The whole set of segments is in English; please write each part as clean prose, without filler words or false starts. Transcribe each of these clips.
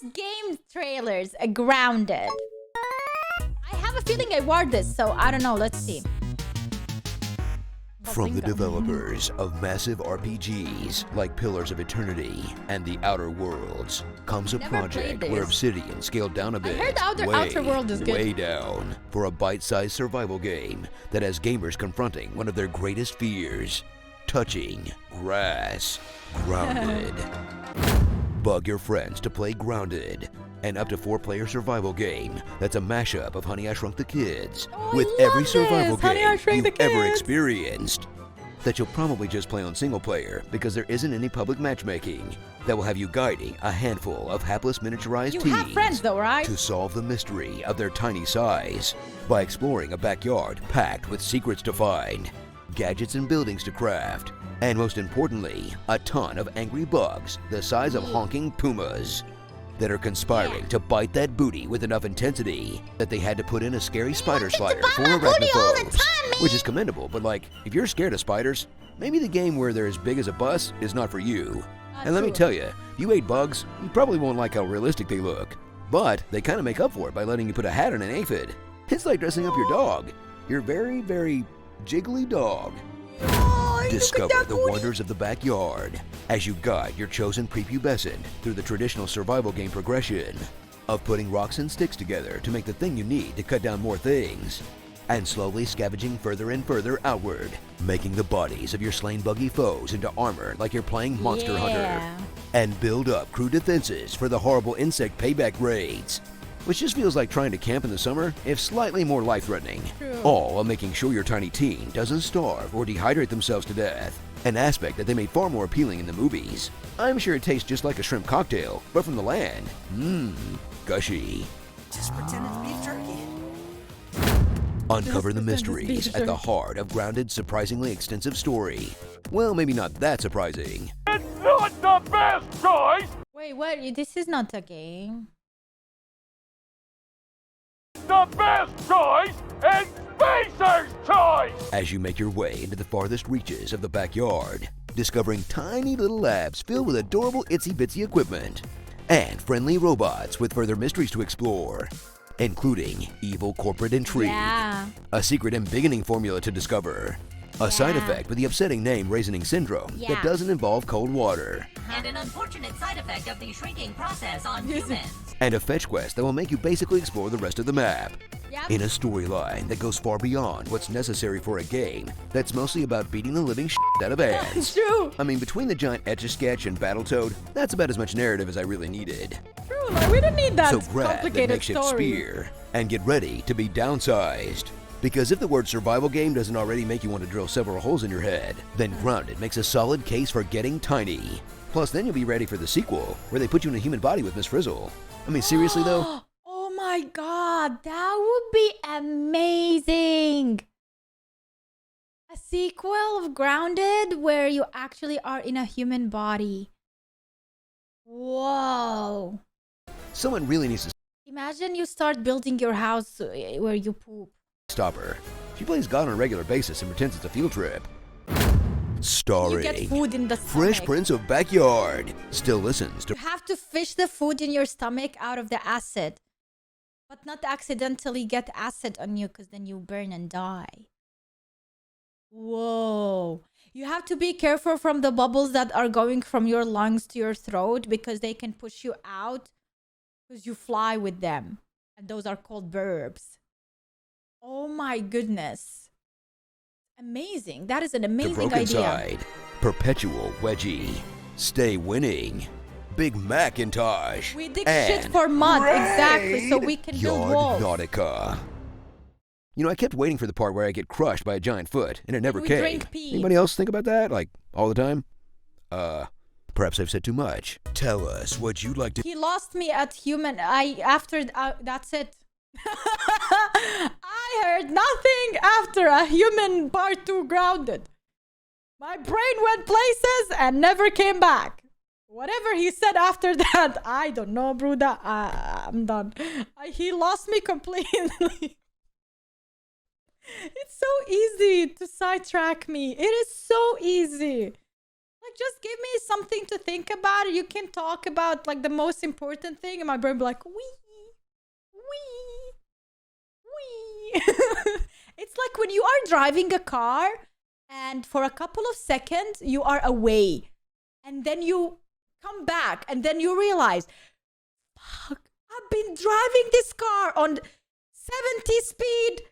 best game trailers, Grounded. I have a feeling I wore this, so I don't know. Let's see. From the developers of massive RPGs like Pillars of Eternity and The Outer Worlds comes a project where Obsidian scaled down a bit, I heard the Outer World is good. way down, for a bite-sized survival game that has gamers confronting one of their greatest fears, touching grass. Grounded. Bug your friends to play Grounded, an up to 4-player survival game that's a mashup of Honey, I Shrunk the Kids with every survival game you've ever experienced. That you'll probably just play on single player because there isn't any public matchmaking. That will have you guiding a handful of hapless miniaturized teens have friends though, right? to solve the mystery of their tiny size by exploring a backyard packed with secrets to find, gadgets and buildings to craft, and most importantly, a ton of angry bugs the size of honking pumas that are conspiring to bite that booty with enough intensity that they had to put in a scary spider slider for arachnophobes, which is commendable, but like, if you're scared of spiders, maybe the game where they're as big as a bus is not for you. And let me tell you, if you ate bugs, you probably won't like how realistic they look. But they kind of make up for it by letting you put a hat on an aphid. It's like dressing up your dog. Your very, very jiggly dog. Discover the wonders of the backyard as you guide your chosen prepubescent through the traditional survival game progression of putting rocks and sticks together to make the thing you need to cut down more things, and slowly scavenging further and further outward, making the bodies of your slain buggy foes into armor like you're playing Monster Hunter, and build up crew defenses for the horrible insect payback raids, which just feels like trying to camp in the summer, if slightly more life-threatening. All while making sure your tiny teen doesn't starve or dehydrate themselves to death, an aspect that they made far more appealing in the movies. I'm sure it tastes just like a shrimp cocktail, but from the land. Gushy. Just pretend it's beef jerky. Uncover the mysteries at the heart of Grounded's surprisingly extensive story. Well, maybe not that surprising. It's not the best choice! Wait, what? This is not a game. The best choice is Spacer's choice! As you make your way into the farthest reaches of the backyard, discovering tiny little labs filled with adorable itsy-bitsy equipment, and friendly robots with further mysteries to explore, including evil corporate intrigue, a secret embiggening formula to discover, a side effect with the upsetting name Raisinning Syndrome that doesn't involve cold water, and an unfortunate side effect of the shrinking process on humans. And a fetch quest that will make you basically explore the rest of the map. In a storyline that goes far beyond what's necessary for a game that's mostly about beating the living shit out of ants. It's true. I mean, between the giant Etch-a-Sketch and Battletoad, that's about as much narrative as I really needed. True, like, we didn't need that So grab that complicated makeshift story. spear and get ready to be downsized. Because if the word survival game doesn't already make you want to drill several holes in your head, then Grounded makes a solid case for getting tiny. Plus, then you'll be ready for the sequel, where they put you in a human body with Miss Frizzle. I mean, seriously though? Oh my god, that would be amazing! A sequel of Grounded where you actually are in a human body. Whoa. Someone really needs to Imagine you start building your house where you poop. stop her. She plays God on a regular basis and pretends it's a field trip. Starring You get food in the stomach. Fresh Prince of Backyard still listens to You have to fish the food in your stomach out of the acid. But not accidentally get acid on you because then you burn and die. Whoa. You have to be careful from the bubbles that are going from your lungs to your throat because they can push you out because you fly with them. And those are called burbs. Oh my goodness. Amazing. That is an The amazing Broken idea. Side, Perpetual Wedgie, Stay Winning, Big Macintosh, We dig and shit for mud, exactly, so we can build Yard walls. Nautica. You know, I kept waiting for the part where I get crushed by a giant foot, and it never we came. drink pee. Anybody else think about that? Like, all the time? Perhaps I've said too much. Tell us what you'd like to... He lost me at human. That's it. I heard nothing after a human part 2 Grounded. My brain went places and never came back. Whatever he said after that, I don't know, Bruda. I'm done. He lost me completely. It's so easy to sidetrack me. It is so easy. Like, just give me something to think about. You can talk about like the most important thing, and my brain be like, wee, wee, wee. It's like when you are driving a car, and for a couple of seconds you are away, and then you come back, and then you realize, fuck, I've been driving this car on 70 speed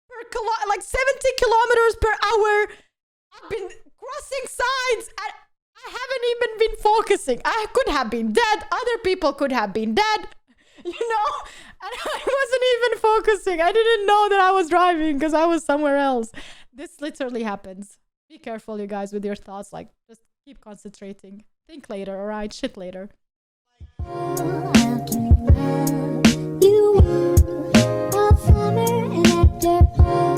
per like 70 kilometers per hour. I've been crossing sides, and I haven't even been focusing. I could have been dead. Other people could have been dead, you know? And I wasn't even focusing. I didn't know that I was driving because I was somewhere else. This literally happens. Be careful, you guys, with your thoughts. Like, just keep concentrating. Think later, all right? Shit later. You are a farmer and actor.